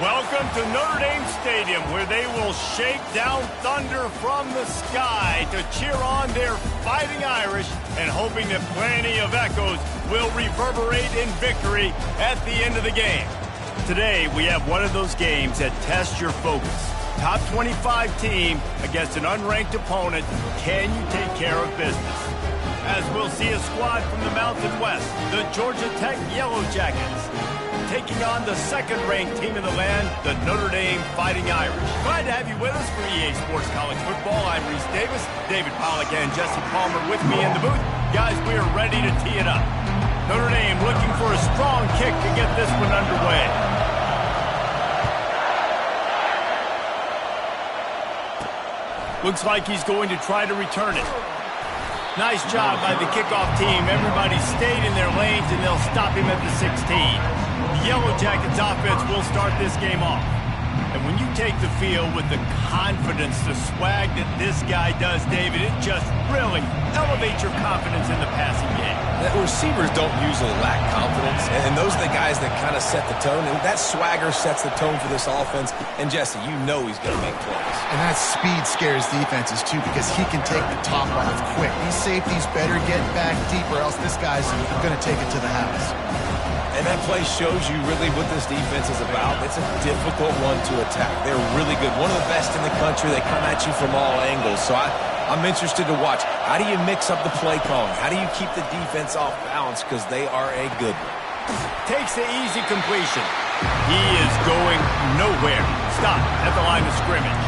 Welcome to Notre Dame Stadium, where they will shake down thunder from the sky to cheer on their Fighting Irish and hoping that plenty of echoes will reverberate in victory at the end of the game. Today, we have one of those games that tests your focus. Top 25 team against an unranked opponent. Can you take care of business? As we'll see a squad from the Mountain West, the Georgia Tech Yellow Jackets, taking on the second-ranked team in the land, the Notre Dame Fighting Irish. Glad to have you with us for EA Sports College Football. I'm Reese Davis, David Pollack and Jesse Palmer with me in the booth. Guys, we are ready to tee it up. Notre Dame looking for a strong kick to get this one underway. Looks like he's going to try to return it. Nice job by the kickoff team. Everybody stayed in their lanes, and they'll stop him at the 16. The Yellow Jackets offense will start this game off. And when you take the field with the confidence, the swag that this guy does, David, it just really elevates your confidence in the passing game. The receivers don't usually lack confidence, and those are the guys that kind of set the tone, and that swagger sets the tone for this offense. And Jesse, you know he's going to make plays. And that speed scares defenses, too, because he can take the top off quick. These safeties better get back deep, or else this guy's going to take it to the house. And that play shows you really what this defense is about. It's a difficult one to attack. They're really good. One of the best in the country. They come at you from all angles. So I'm interested to watch. How do you mix up the play calling? How do you keep the defense off balance? Because they are a good one. Takes the easy completion. He is going nowhere. Stop at the line of scrimmage.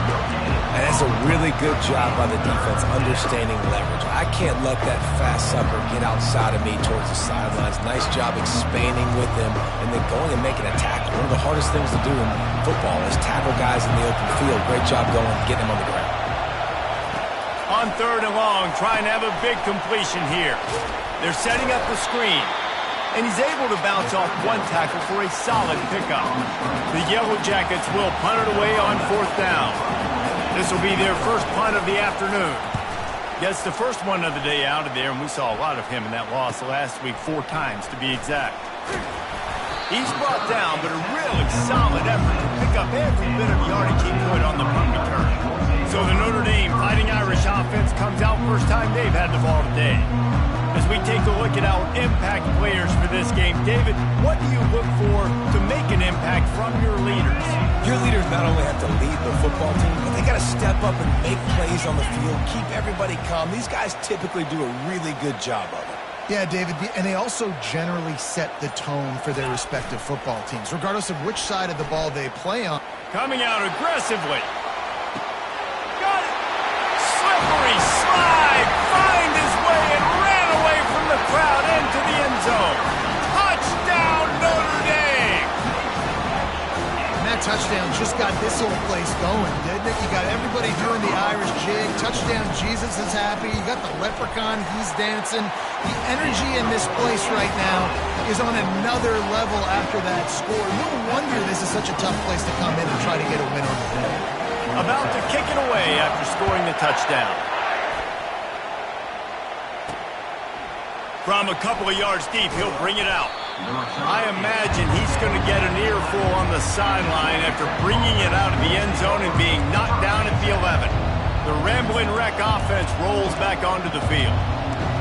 And that's a really good job by the defense, understanding leverage. I can't let that fast sucker get outside of me towards the sidelines. Nice job expanding with him and then going and making a tackle. One of the hardest things to do in football is tackle guys in the open field. Great job going, getting them on the ground. On 3rd and long, trying to have a big completion here. They're setting up the screen. And he's able to bounce off one tackle for a solid pickup. The Yellow Jackets will punt it away on 4th down. This will be their first punt of the afternoon. Gets the first one of the day out of there, and we saw a lot of him in that loss last week, 4 times to be exact. He's brought down, but a really solid effort to pick up every bit of yardage he could on the punt return. So the Notre Dame Fighting Irish offense comes out first time they've had the ball today. As we take a look at our impact players for this game, David, what do you look for to make an impact from your leaders? Your leaders not only have to lead the football team, but they got to step up and make plays on the field, keep everybody calm. These guys typically do a really good job of it. Yeah, David, and they also generally set the tone for their respective football teams, regardless of which side of the ball they play on. Coming out aggressively. Got it. Slippery slide. Find his way and ran away from the crowd into the end zone. Touchdown, Notre Dame. And that touchdown just got this whole place going, didn't it? You got everybody doing the Irish jig. Touchdown, Jesus is happy. You got the leprechaun, he's dancing. The energy in this place right now is on another level after that score. No wonder this is such a tough place to come in and try to get a win on the day. About to kick it away after scoring the touchdown. From a couple of yards deep, he'll bring it out. I imagine he's going to get an earful on the sideline after bringing it out of the end zone and being knocked down at the 11. The Ramblin' Wreck offense rolls back onto the field.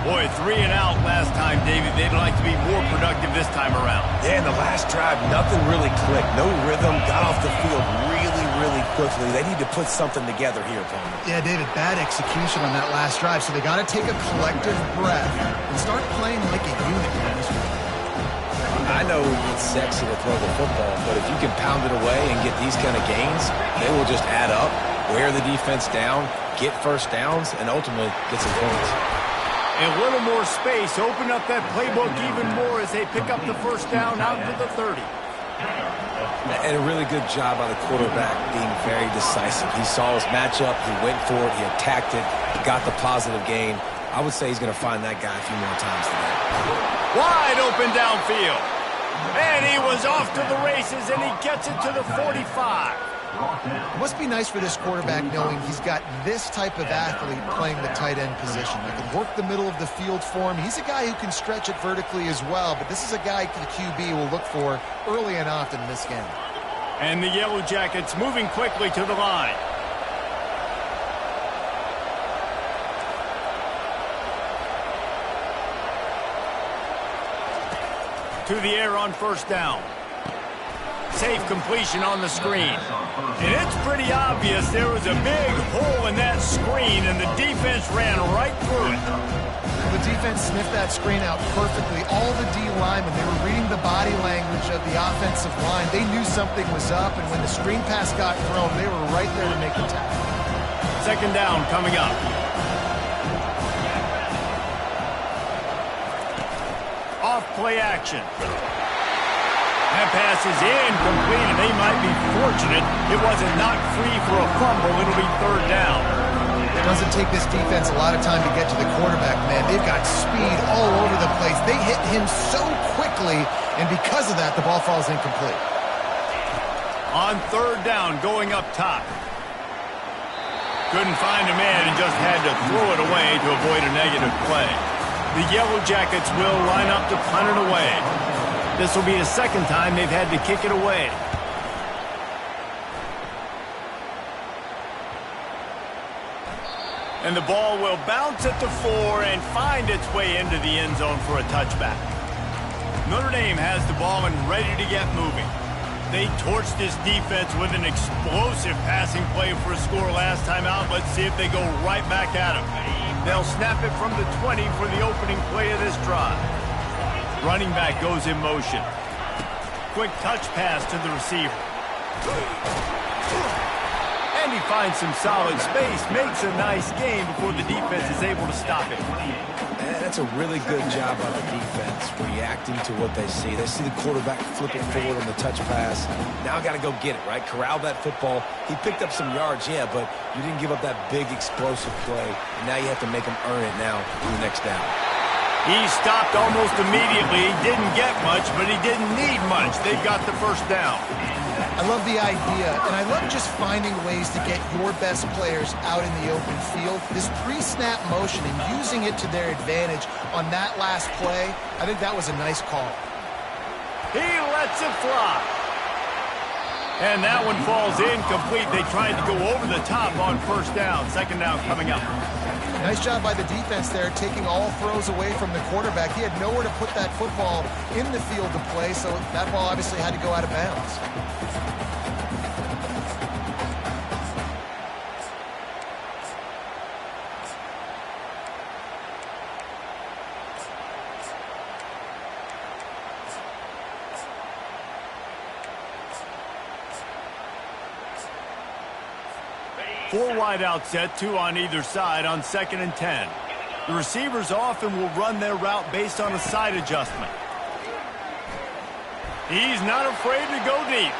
Boy, 3 and out last time, David. They'd like to be more productive this time around. Yeah, in the last drive, nothing really clicked. No rhythm, got off the field really quickly. They need to put something together here, Palmer. Yeah, David, bad execution on that last drive, so they got to take a collective breath and start playing like a unit. I know it's sexy to throw the football, but if you can pound it away and get these kind of gains, they will just add up, wear the defense down, get first downs, and ultimately get some points. A little more space, open up that playbook even more as they pick up the first down out to the 30. And a really good job by the quarterback being very decisive. He saw his matchup, he went for it, he attacked it, he got the positive gain. I would say he's going to find that guy a few more times today. Wide open downfield. And he was off to the races, and he gets it to the 45. It must be nice for this quarterback knowing he's got this type of athlete playing the tight end position. He can work the middle of the field for him. He's a guy who can stretch it vertically as well, but this is a guy the QB will look for early and often in this game. And the Yellow Jackets moving quickly to the line. To the air on first down. Safe completion on the screen. And it's pretty obvious there was a big hole in that screen, and the defense ran right through it. The defense sniffed that screen out perfectly. All the D linemen, they were reading the body language of the offensive line. They knew something was up, and when the screen pass got thrown, they were right there to make the tackle. Second down coming up. Off play action. That pass is incomplete, and they might be fortunate it wasn't knocked free for a fumble. It'll be third down. It doesn't take this defense a lot of time to get to the quarterback, man. They've got speed all over the place. They hit him so quickly, and because of that, the ball falls incomplete. On third down, going up top. Couldn't find a man and just had to throw it away to avoid a negative play. The Yellow Jackets will line up to punt it away. This will be the second time they've had to kick it away. And the ball will bounce at the 4 and find its way into the end zone for a touchback. Notre Dame has the ball and ready to get moving. They torched this defense with an explosive passing play for a score last time out. Let's see if they go right back at them. They'll snap it from the 20 for the opening play of this drive. Running back goes in motion. Quick touch pass to the receiver. And he finds some solid space, makes a nice gain before the defense is able to stop it. And that's a really good job by the defense, reacting to what they see. They see the quarterback flip it forward on the touch pass. Now I got to go get it, right? Corral that football. He picked up some yards, yeah, but you didn't give up that big explosive play. And now you have to make him earn it now for the next down. He stopped almost immediately. He didn't get much, but he didn't need much. They got the first down. I love the idea, and I love just finding ways to get your best players out in the open field. This pre-snap motion and using it to their advantage on that last play, I think that was a nice call. He lets it fly. And that one falls incomplete. They tried to go over the top on first down. Second down coming up. Nice job by the defense there, taking all throws away from the quarterback. He had nowhere to put that football in the field to play, so that ball obviously had to go out of bounds. Four wide out set, 2 on either side on 2nd and 10. The receivers often will run their route based on a side adjustment. He's not afraid to go deep.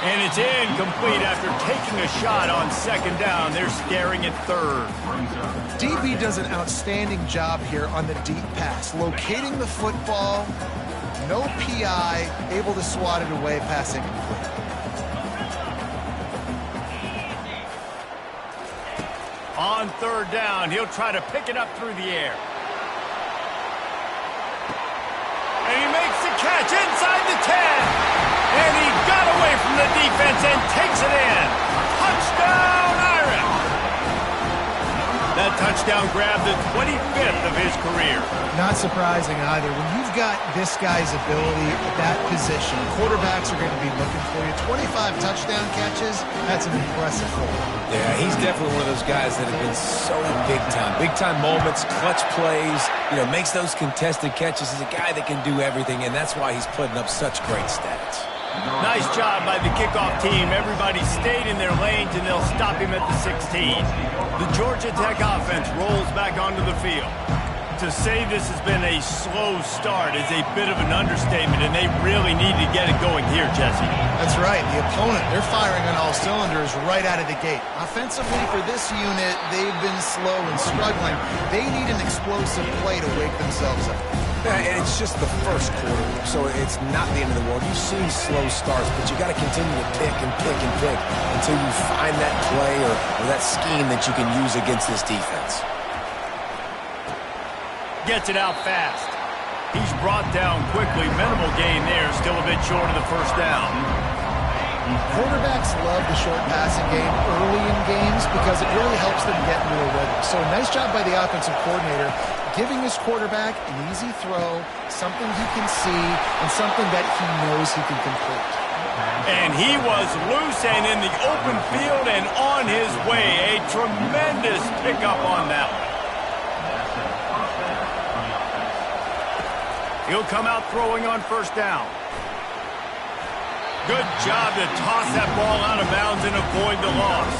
And it's incomplete after taking a shot on 2nd down. They're staring at 3rd. DB does an outstanding job here on the deep pass, locating the football, no PI, able to swat it away, pass incomplete. On 3rd down, he'll try to pick it up through the air. And he makes the catch inside the 10. And he got away from the defense and takes it in. Touchdown, Irish! That touchdown grabbed the 25th of his career. Not surprising either. When you've got this guy's ability at that position, quarterbacks are going to be looking for you. 25 touchdown catches, that's an impressive goal. Yeah, he's definitely one of those guys that have been so big time. Big time moments, clutch plays, makes those contested catches. He's a guy that can do everything, and that's why he's putting up such great stats. Nice job by the kickoff team. Everybody stayed in their lanes, and they'll stop him at the 16. The Georgia Tech offense rolls back onto the field. To say this has been a slow start is a bit of an understatement, and they really need to get it going here, Jesse. That's right. The opponent, they're firing on all cylinders right out of the gate. Offensively, for this unit, they've been slow and struggling. They need an explosive play to wake themselves up. Yeah, and it's just the first quarter, so it's not the end of the world. You've seen slow starts, but you got to continue to pick and pick and pick until you find that play or that scheme that you can use against this defense. Gets it out fast. He's brought down quickly. Minimal gain there. Still a bit short of the first down. Quarterbacks love the short passing game early in games because it really helps them get into a rhythm. So nice job by the offensive coordinator giving his quarterback an easy throw, something he can see, and something that he knows he can complete. And he was loose and in the open field and on his way. A tremendous pickup on that one. He'll come out throwing on first down. Good job to toss that ball out of bounds and avoid the loss.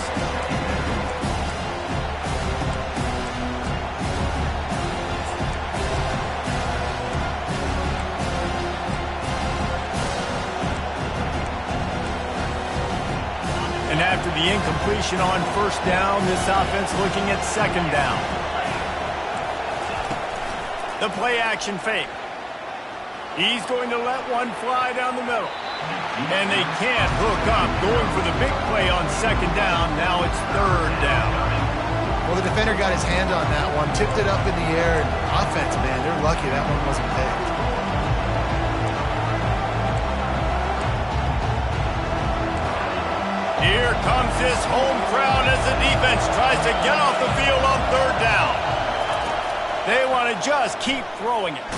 And after the incompletion on first down, this offense looking at second down. The play action fake. He's going to let one fly down the middle. And they can't hook up. Going for the big play on second down. Now it's third down. Well, the defender got his hand on that one, tipped it up in the air, and offense, man, they're lucky that one wasn't picked. Here comes this home crowd as the defense tries to get off the field on third down. They want to just keep throwing it.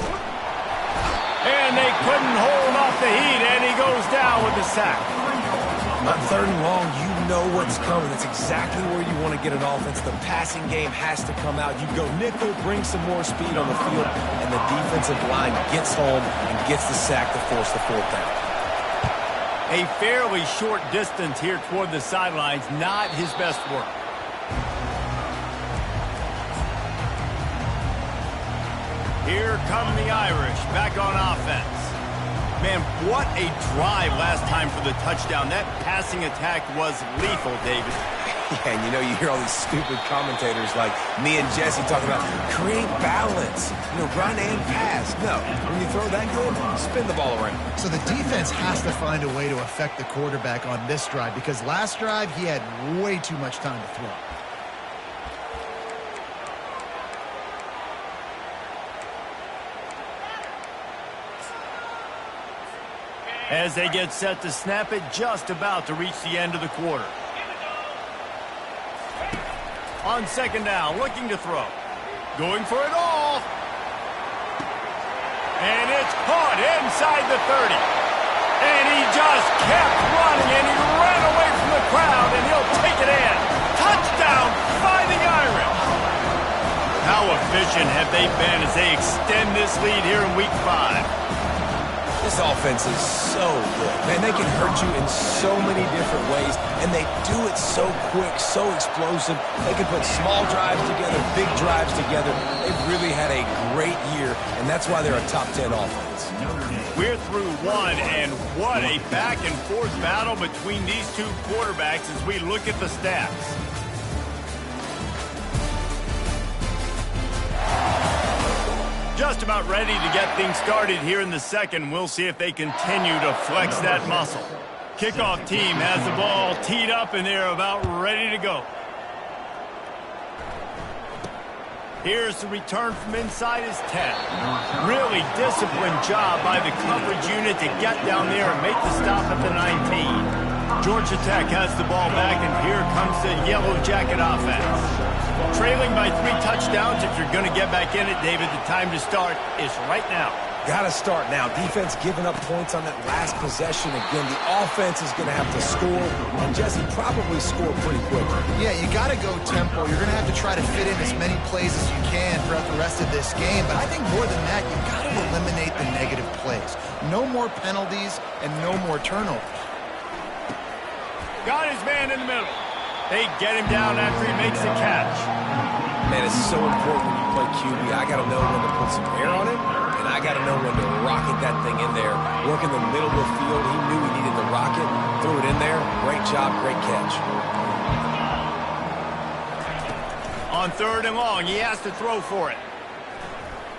And they couldn't hold off the heat, and he goes down with the sack. On third and long, you know what's coming. That's exactly where you want to get an offense. The passing game has to come out. You go nickel, bring some more speed on the field, and the defensive line gets home and gets the sack to force the fourth down. A fairly short distance here toward the sidelines, not his best work. Here come the Irish, back on offense. Man, what a drive last time for the touchdown. That passing attack was lethal, David. Yeah, and you hear all these stupid commentators like me and Jesse talking about create balance, run and pass. No, when you throw that good, spin the ball around. So the defense has to find a way to affect the quarterback on this drive because last drive he had way too much time to throw. As they get set to snap it, just about to reach the end of the quarter. On second down, looking to throw. Going for it all. And it's caught inside the 30. And he just kept running, and he ran away from the crowd, and he'll take it in. Touchdown by the Irish. How efficient have they been as they extend this lead here in Week 5? This offense is so good. Man, they can hurt you in so many different ways, and they do it so quick, so explosive. They can put small drives together, big drives together. They've really had a great year, and that's why they're a top 10 offense. We're through one, and what a back-and-forth battle between these two quarterbacks as we look at the stats. Just about ready to get things started here in the second. We'll see if they continue to flex that muscle. Kickoff team has the ball teed up, and they're about ready to go. Here's the return from inside his 10. Really disciplined job by the coverage unit to get down there and make the stop at the 19. Georgia Tech has the ball back, and here comes the Yellow Jacket offense. Trailing by 3 touchdowns. If you're going to get back in it, David, the time to start is right now. Got to start now. Defense giving up points on that last possession. Again, the offense is going to have to score, and Jesse probably score pretty quickly. Yeah, you got to go tempo. You're going to have to try to fit in as many plays as you can throughout the rest of this game. But I think more than that, you got to eliminate the negative plays. No more penalties and no more turnovers. Got his man in the middle. They get him down after he makes the catch. Man, it's so important when you play QB. I got to know when to put some air on it, and I got to know when to rocket that thing in there. Work in the middle of the field. He knew he needed to rock it. Threw it in there. Great job, great catch. On third and long, he has to throw for it.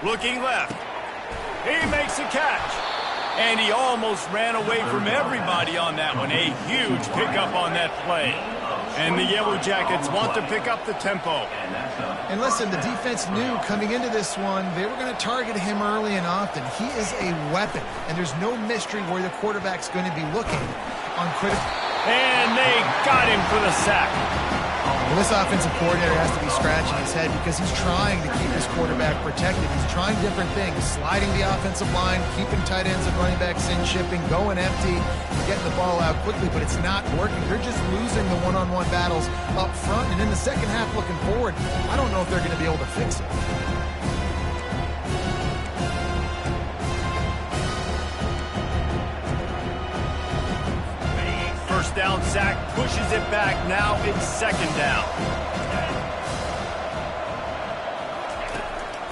Looking left. He makes the catch. And he almost ran away from everybody on that one. A huge pickup on that play. And the Yellow Jackets want to pick up the tempo. And listen, the defense knew coming into this one, they were going to target him early and often. He is a weapon, and there's no mystery where the quarterback's going to be looking on critical. And they got him for the sack. Well, this offensive coordinator has to be scratching his head because he's trying to keep his quarterback protected. He's trying different things, sliding the offensive line, keeping tight ends and running backs in, shipping, going empty, getting the ball out quickly, but it's not working. They're just losing the one-on-one battles up front, and in the second half looking forward, I don't know if they're going to be able to fix it. First down sack, pushes it back. Now it's second down.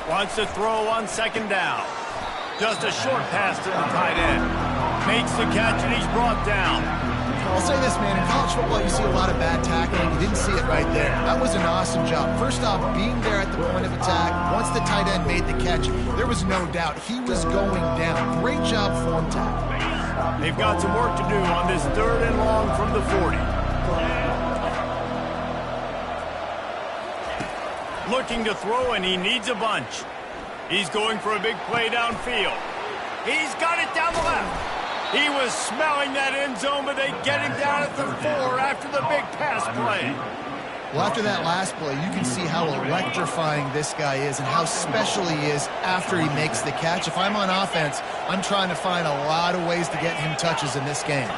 Wants to throw on second down. Just a short pass to the tight end. Makes the catch and he's brought down. I'll say this, man. In college football, you see a lot of bad tackling. You didn't see it right there. That was an awesome job. First off, being there at the point of attack. Once the tight end made the catch, there was no doubt he was going down. Great job form tackle. They've got some work to do on this third and long from the 40. Looking to throw, and he needs a bunch. He's going for a big play downfield. He's got it down the left. He was smelling that end zone, but they get him down at the 4 after the big pass play. Well, after that last play, you can see how electrifying this guy is and how special he is after he makes the catch. If I'm on offense, I'm trying to find a lot of ways to get him touches in this game.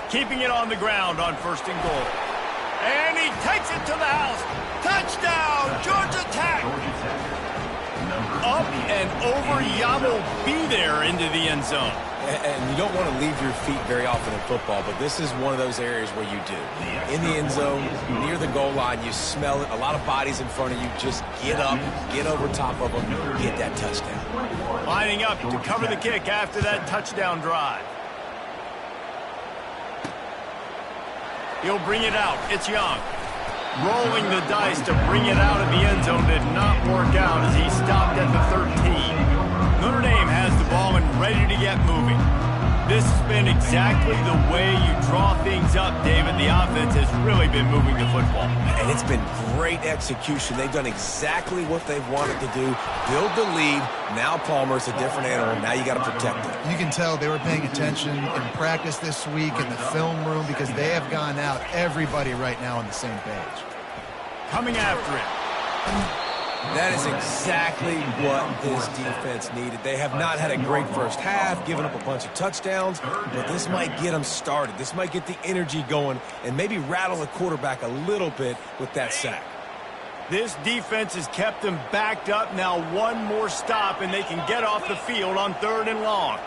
Keeping it on the ground on first and goal. And he takes it to the house. Touchdown, Georgia Tech. Up and over, Yamo be there into the end zone. And you don't want to leave your feet very often in football, but this is one of those areas where you do. In the end zone, near the goal line, you smell it. A lot of bodies in front of you. Just get up, get over top of them, get that touchdown. Lining up to cover the kick after that touchdown drive. He'll bring it out. It's Young. Rolling the dice to bring it out of the end zone did not work out as he stopped at the 13. Notre Dame has the ball and ready to get moving. This has been exactly the way you draw things up, David. The offense has really been moving the football. And it's been great execution. They've done exactly what they've wanted to do. Build the lead. Now Palmer's a different animal. Now you got to protect him. You can tell they were paying attention in practice this week in the film room because they have gone out, everybody right now on the same page. Coming after it. That is exactly what this defense needed. They have not had a great first half, given up a bunch of touchdowns, but this might get them started. This might get the energy going and maybe rattle the quarterback a little bit with that sack. This defense has kept them backed up. Now one more stop and they can get off the field on third and long.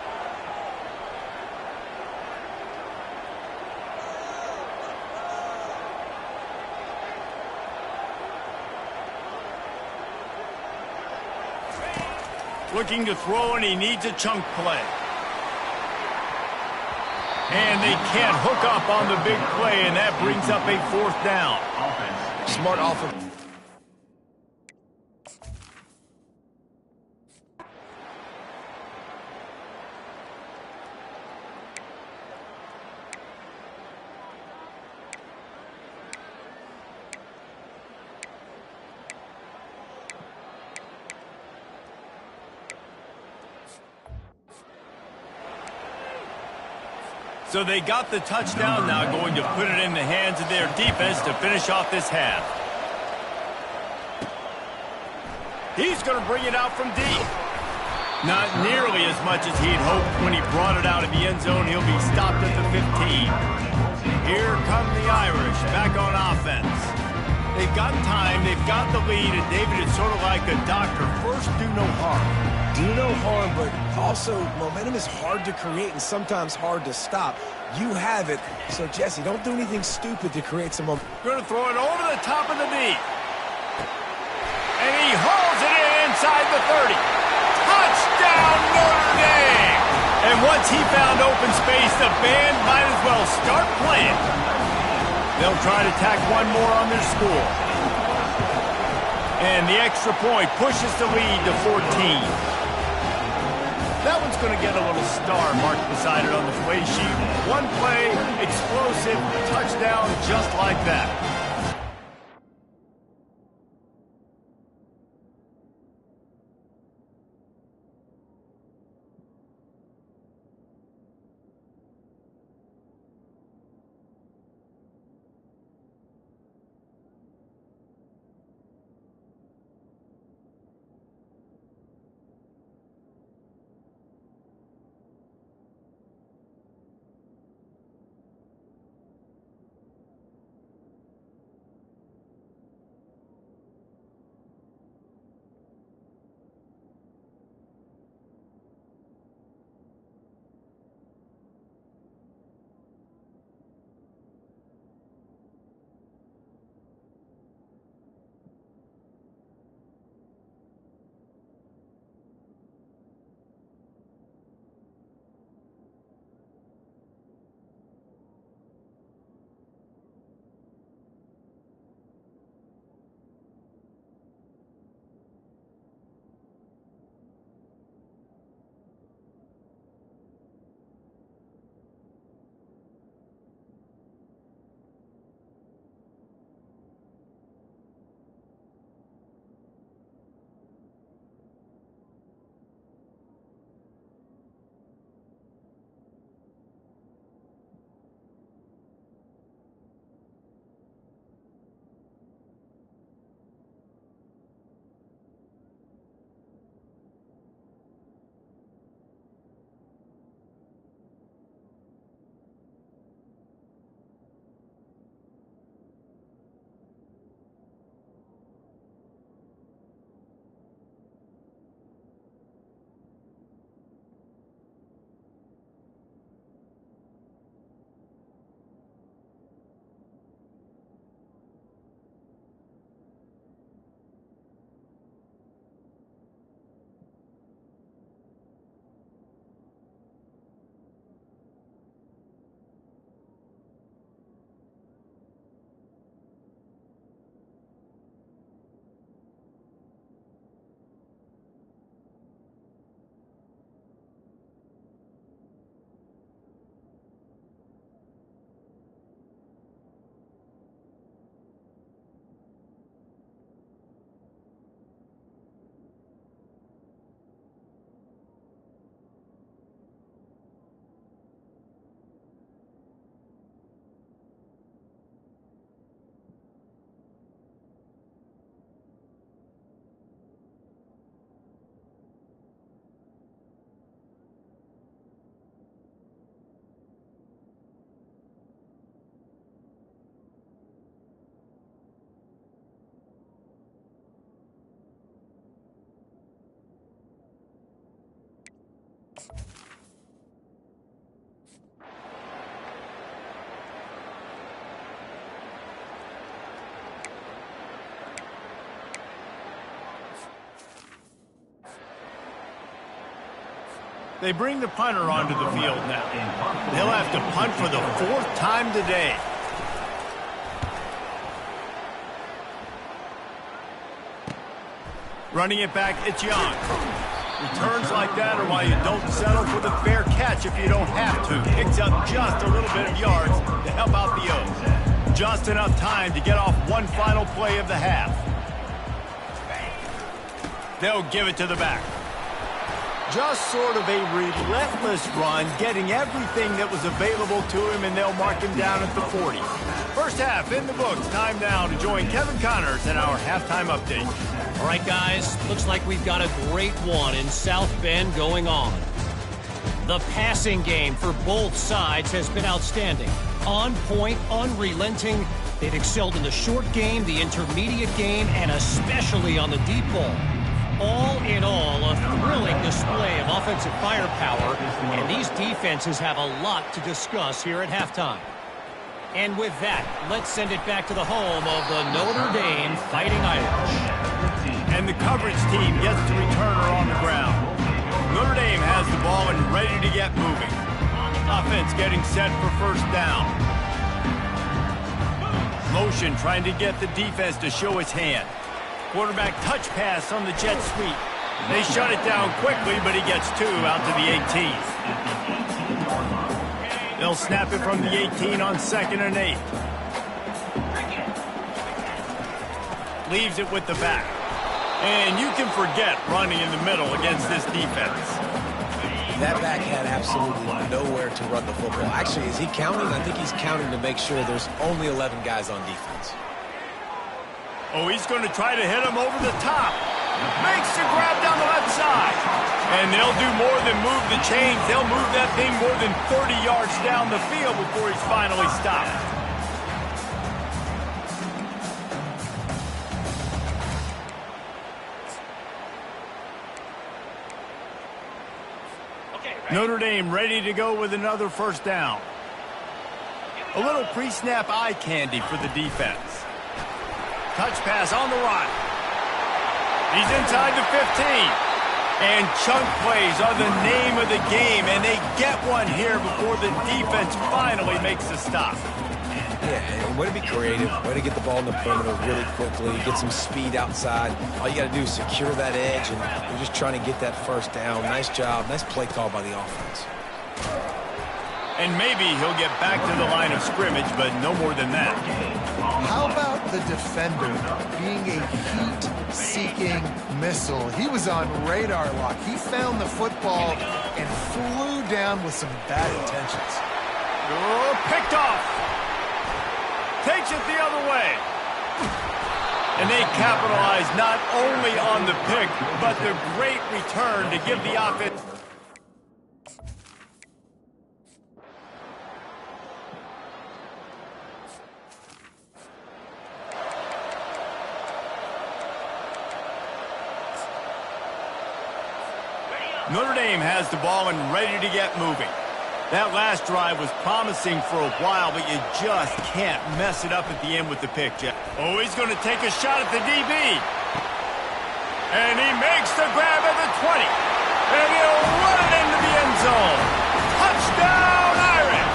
Looking to throw, and he needs a chunk play. And they can't hook up on the big play, and that brings up a fourth down. Smart offense. So they got the touchdown, now going to put it in the hands of their defense to finish off this half. He's going to bring it out from deep. Not nearly as much as he'd hoped when he brought it out of the end zone. He'll be stopped at the 15. Here come the Irish back on offense. They've got time, they've got the lead, and David, it's sort of like a doctor. First, do no harm. Do no harm, but also momentum is hard to create and sometimes hard to stop. You have it, so Jesse, don't do anything stupid to create some momentum. Going to throw it over the top of the knee. And he hauls it in inside the 30. Touchdown, Notre Dame! And once he found open space, the band might as well start playing. They'll try to tack one more on their score. And the extra point pushes the lead to 14. That one's going to get a little star marked beside it on the play sheet. One play, explosive, touchdown, just like that. They bring the punter onto the field now. They'll have to punt for the 4th time today. Running it back, it's Young. Returns like that are why you don't settle for the fair catch if you don't have to. Picks up just a little bit of yards to help out the O's. Just enough time to get off one final play of the half. They'll give it to the back. Just sort of a relentless run, getting everything that was available to him, and they'll mark him down at the 40. First half in the books. Time now to join Kevin Connors in our halftime update. All right, guys, looks like we've got a great one in South Bend going on. The passing game for both sides has been outstanding. On point, unrelenting. They've excelled in the short game, the intermediate game, and especially on the deep ball. All in all, a thrilling display of offensive firepower, and these defenses have a lot to discuss here at halftime. And with that, let's send it back to the home of the Notre Dame Fighting Irish. And the coverage team gets to return her on the ground. Notre Dame has the ball and ready to get moving. Offense getting set for first down. Motion trying to get the defense to show its hand. Quarterback touch pass on the jet sweep. They shut it down quickly, but he gets 2 out to the 18. They'll snap it from the 18 on 2nd and 8. Leaves it with the back. And you can forget running in the middle against this defense. That back had absolutely nowhere to run the football. Actually, is he counting? I think he's counting to make sure there's only 11 guys on defense. Oh, he's going to try to hit him over the top. Makes the grab down the left side. And they'll do more than move the chains. They'll move that thing more than 30 yards down the field before he's finally stopped. Notre Dame ready to go with another first down. A little pre-snap eye candy for the defense. Touch pass on the run. He's inside the 15. And chunk plays are the name of the game, and they get one here before the defense finally makes a stop. Yeah, way to be creative, way to get the ball in the perimeter really quickly, get some speed outside. All you got to do is secure that edge, and you're just trying to get that first down. Nice job, nice play call by the offense. And maybe he'll get back to the line of scrimmage, but no more than that. How about the defender being a heat-seeking missile? He was on radar lock. He found the football and flew down with some bad intentions. Oh, picked off. Takes it the other way. And they capitalize not only on the pick, but the great return to give the offense. Notre Dame has the ball and ready to get moving. That last drive was promising for a while, but you just can't mess it up at the end with the pick, Jeff. Oh, he's going to take a shot at the DB. And he makes the grab at the 20. And he'll run it into the end zone. Touchdown, Irish!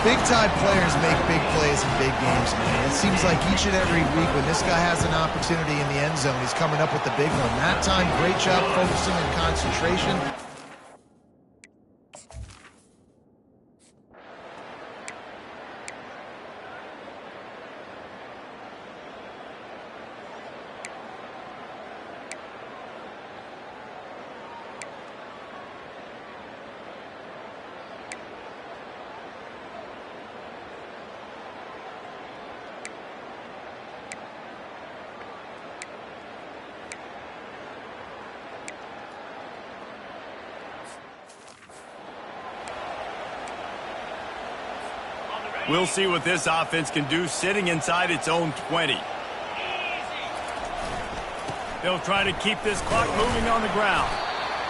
Big-time players make big plays in big games, man. It seems like each and every week when this guy has an opportunity in the end zone, he's coming up with the big one. That time, great job focusing and concentration. We'll see what this offense can do sitting inside its own 20. They'll try to keep this clock moving on the ground.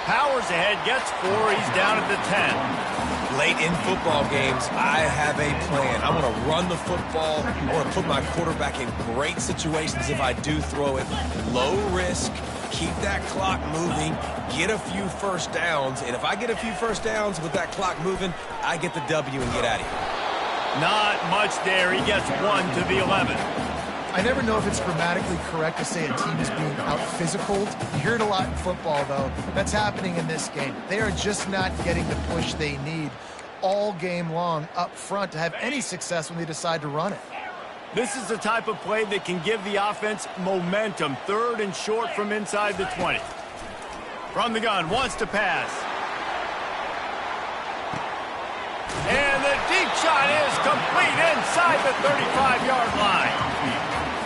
Powers ahead, gets 4, he's down at the 10. Late in football games, I have a plan. I want to run the football. I want to put my quarterback in great situations if I do throw it. Low risk, keep that clock moving, get a few first downs, and if I get a few first downs with that clock moving, I get the W and get out of here. Not much there. He gets 1 to the 11. I never know if it's grammatically correct to say a team is being out-physicaled. You hear it a lot in football, though. That's happening in this game. They are just not getting the push they need all game long up front to have any success when they decide to run it. This is the type of play that can give the offense momentum. 3rd and short from inside the 20. From the gun, wants to pass. And the deep shot is complete inside the 35-yard line.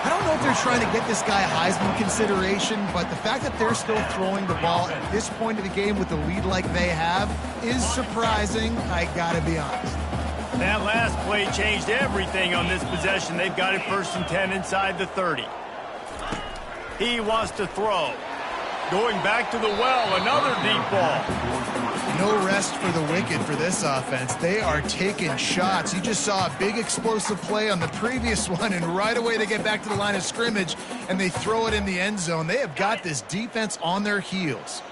I don't know if they're trying to get this guy Heisman consideration, but the fact that they're still throwing the ball at this point of the game with the lead like they have is surprising, I gotta be honest. That last play changed everything on this possession. They've got it 1st and 10 inside the 30. He wants to throw. Going back to the well, another deep ball. No rest for the wicked for this offense. They are taking shots. You just saw a big explosive play on the previous one, and right away they get back to the line of scrimmage, and they throw it in the end zone. They have got this defense on their heels.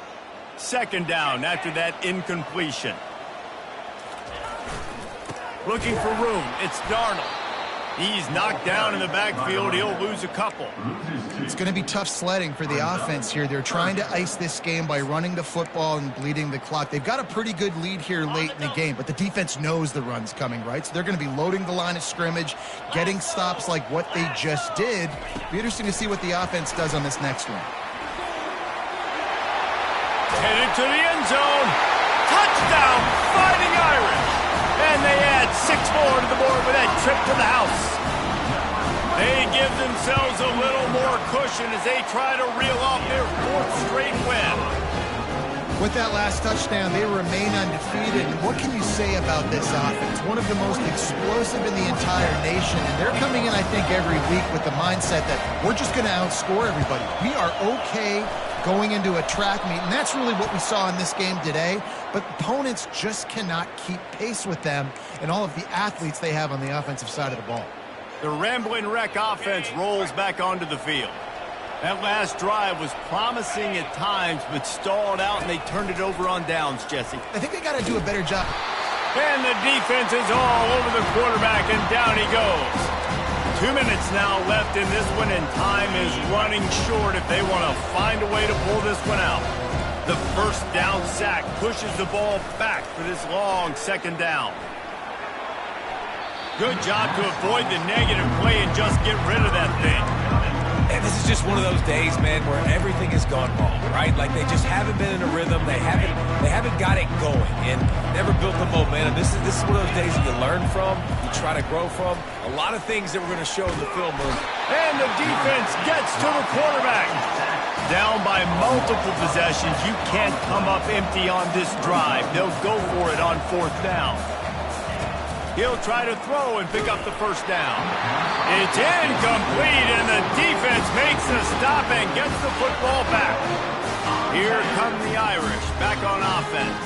2nd down after that incompletion. Looking for room. It's Darnold. He's knocked down in the backfield. He'll lose a couple. It's going to be tough sledding for the offense here. They're trying to ice this game by running the football and bleeding the clock. They've got a pretty good lead here late in the game, but the defense knows the run's coming, right? So they're going to be loading the line of scrimmage, getting stops like what they just did. Be interesting to see what the offense does on this next one. Headed to the end zone. Touchdown, Fighting Irish. And they add 6 more to the board with that trip to the house. They give themselves a little more cushion as they try to reel off their 4th straight win. With that last touchdown, they remain undefeated. And what can you say about this offense? One of the most explosive in the entire nation. And they're coming in, I think, every week with the mindset that we're just going to outscore everybody. We are okay going into a track meet, and that's really what we saw in this game today. But opponents just cannot keep pace with them and all of the athletes they have on the offensive side of the ball. The Rambling Wreck offense rolls back onto the field. That last drive was promising at times, but stalled out, and they turned it over on downs, Jesse. I think they got to do a better job. And the defense is all over the quarterback, and down he goes. 2 minutes now left in this one, and time is running short if they want to find a way to pull this one out. The 1st down sack pushes the ball back for this long 2nd down. Good job to avoid the negative play and just get rid of that thing. And this is just one of those days, man, where everything has gone wrong, right? Like they just haven't been in a rhythm. They haven't got it going and never built the momentum. This is one of those days that you learn from, you try to grow from. A lot of things that we're going to show in the film room. And the defense gets to the quarterback. Down by multiple possessions. You can't come up empty on this drive. They'll go for it on 4th down. He'll try to throw and pick up the 1st down. It's incomplete, and the defense makes the stop and gets the football back. Here come the Irish back on offense.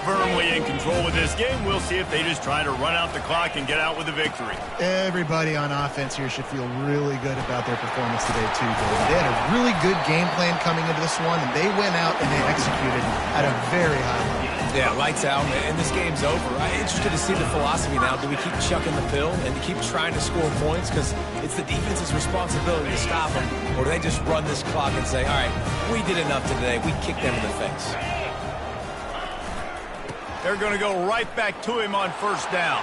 Firmly in control of this game. We'll see if they just try to run out the clock and get out with a victory. Everybody on offense here should feel really good about their performance today, too, David. They had a really good game plan coming into this one, and they went out and they executed at a very high level. Yeah, lights out, and this game's over. I'm interested to see the philosophy now. Do we keep chucking the pill and keep trying to score points because it's the defense's responsibility to stop them, or do they just run this clock and say, all right, we did enough today, we kicked them in the face? They're going to go right back to him on 1st down.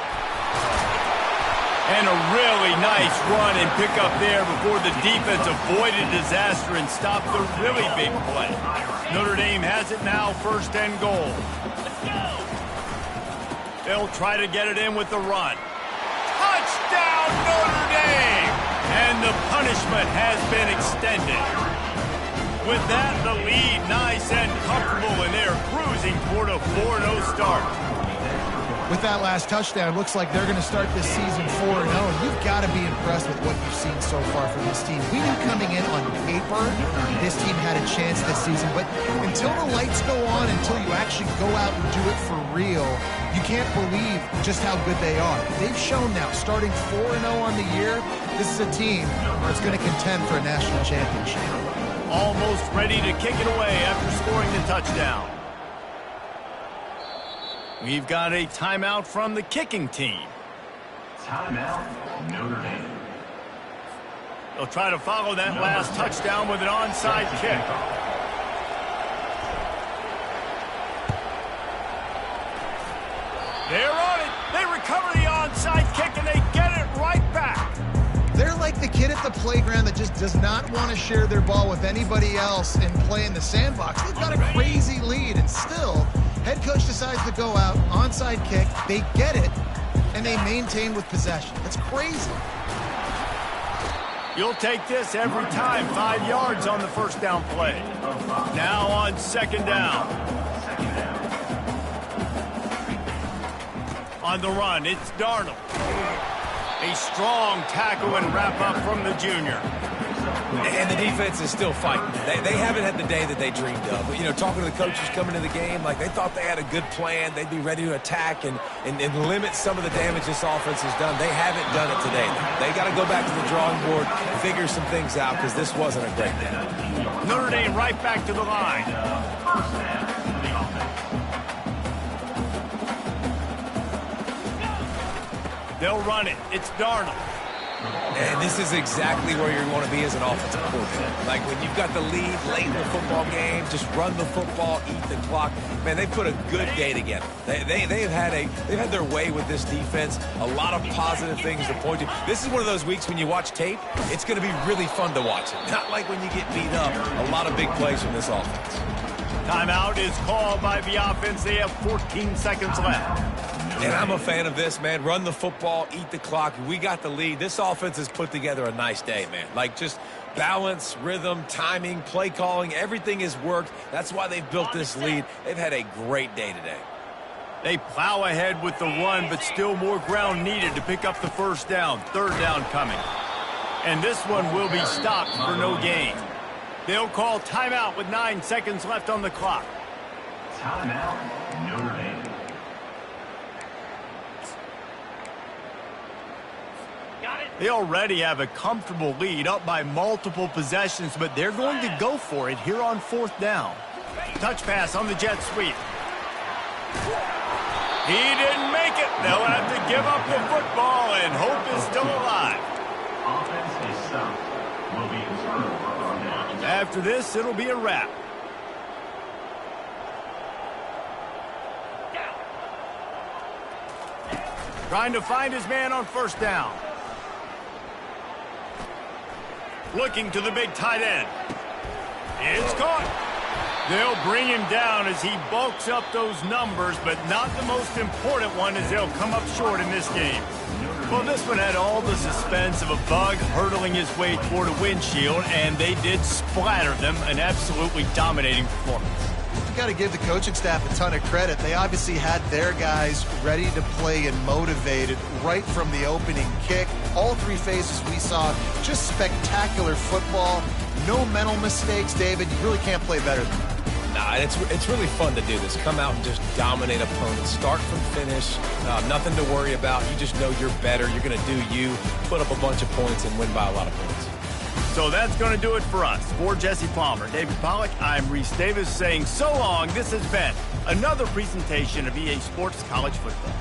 And a really nice run and pick up there before the defense avoided disaster and stopped the really big play. Notre Dame has it now, 1st and goal. They'll try to get it in with the run. Touchdown, Notre Dame! And the punishment has been extended. With that, the lead nice and comfortable, and they're cruising toward a 4-0 start. With that last touchdown, looks like they're going to start this season 4-0. And you've got to be impressed with what you've seen so far from this team. We knew coming in on paper, this team had a chance this season. But until the lights go on, until you actually go out and do it for real, you can't believe just how good they are. They've shown now, starting 4-0 on the year, this is a team that's going to contend for a national championship. almost ready to kick it away after scoring the touchdown. We've got a timeout from the kicking team. Timeout, Notre Dame. They'll try to follow that last touchdown with an onside kick. They're on it. They recover the onside kick, and they get it right back. They're like the kid at the playground that just does not want to share their ball with anybody else and play in the sandbox. They've got a crazy lead, and still, head coach decides to go out, onside kick. They get it, and they maintain with possession. That's crazy. You'll take this every time. 5 yards on the first down play. Now on second down. On the run, it's Darnold. A strong tackle and wrap-up from the junior. And the defense is still fighting. They haven't had the day that they dreamed of. But, you know, talking to the coaches coming to the game, like they thought they had a good plan. They'd be ready to attack and limit some of the damage this offense has done. They haven't done it today. They got to go back to the drawing board, figure some things out, because this wasn't a great day. Notre Dame right back to the line. They'll run it. It's Darnold. And this is exactly where you want to be as an offensive coordinator. Like when you've got the lead late in the football game, just run the football, eat the clock. Man, they put a good day together. They've had their way with this defense. A lot of positive things to point to. This is one of those weeks when you watch tape, it's going to be really fun to watch it. Not like when you get beat up. A lot of big plays from this offense. Timeout is called by the offense. They have 14 seconds left. And I'm a fan of this, man. Run the football, eat the clock. We got the lead. This offense has put together a nice day, man. Like just balance, rhythm, timing, play calling, everything has worked. That's why they've built this lead. They've had a great day today. They plow ahead with the run, but still more ground needed to pick up the first down. Third down coming. And this one will be stopped for no gain. They'll call timeout with 9 seconds left on the clock. Timeout, Notre Dame. They already have a comfortable lead, up by multiple possessions, but they're going to go for it here on fourth down. Touch pass on the jet sweep. He didn't make it. They'll have to give up the football, and hope is still alive. Offense is stopped. Will be returned on down. After this, it'll be a wrap. Trying to find his man on first down. Looking to the big tight end. It's caught. They'll bring him down as he bulks up those numbers, but not the most important one as they'll come up short in this game. Well, this one had all the suspense of a bug hurtling his way toward a windshield, and they did splatter them. An absolutely dominating performance. You got to give the coaching staff a ton of credit. They obviously had their guys ready to play and motivated right from the opening kick. All three phases we saw, just spectacular football. No mental mistakes, David. You really can't play better than that. Nah, it's really fun to do this. Come out and just dominate opponents. Start from finish. Nothing to worry about. You just know you're better. You're going to do you, put up a bunch of points, and win by a lot of points. So that's going to do it for us. For Jesse Palmer, David Pollack, I'm Reese Davis saying so long. This has been another presentation of EA Sports College Football.